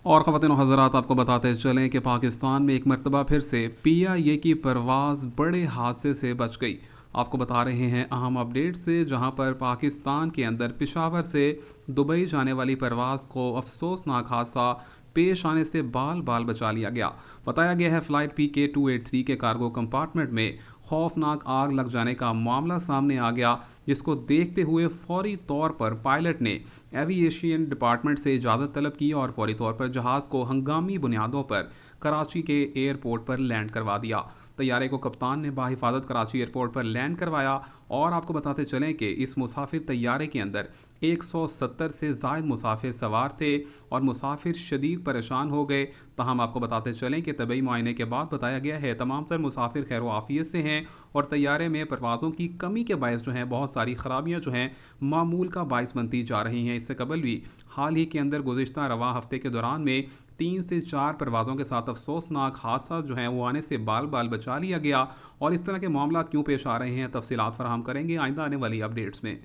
اور ख़वातीन और हज़रात, आपको बताते चलें कि पाकिस्तान में एक मरतबा फिर से PIA की परवाज़ बड़े हादसे से बच गई। आपको बता रहे हैं अहम अपडेट से, जहां पर पाकिस्तान के अंदर पेशावर से दुबई जाने वाली परवाज़ को अफसोसनाक हादसा पेश आने से बाल बाल बचा लिया गया। बताया गया है फ़्लाइट PK283 के कार्गो कंपार्टमेंट में खौफनाक आग लग जाने का मामला सामने आ गया, जिसको देखते हुए फौरी तौर पर पायलट ने एविएशन डिपार्टमेंट से इजाज़त तलब की और फौरी तौर पर जहाज़ को हंगामी बुनियादों पर कराची के एयरपोर्ट पर लैंड करवा दिया। तैयारे को कप्तान ने बाहिफाजत कराची एयरपोर्ट पर लैंड करवाया। और आपको बताते चलें कि इस मुसाफिर तैयारे के अंदर 170 से ज़ायद मुसाफिर सवार थे और मुसाफिर शदीद परेशान हो गए। तहम आपको बताते चलें कि तबी मुआयने के बाद बताया गया है तमाम तर मुसाफिर खैर आफियत से हैं और तैयारे में परवाज़ों की कमी के बायस जो हैं बहुत सारी ख़राबियाँ जो हैं मामूल का बायस बनती जा रही हैं। इससे कबल भी हाल ही के अंदर गुज़िश्ता रवा हफ्ते के दौरान में 3 से 4 परवाज़ों के साथ अफसोसनाक हादसा जो है वो आने से बाल बाल बचा लिया गया। और इस तरह के मामला क्यों पेश आ रहे हैं, तफसीलात फराहम करेंगे आइंदा आने वाली अपडेट्स में।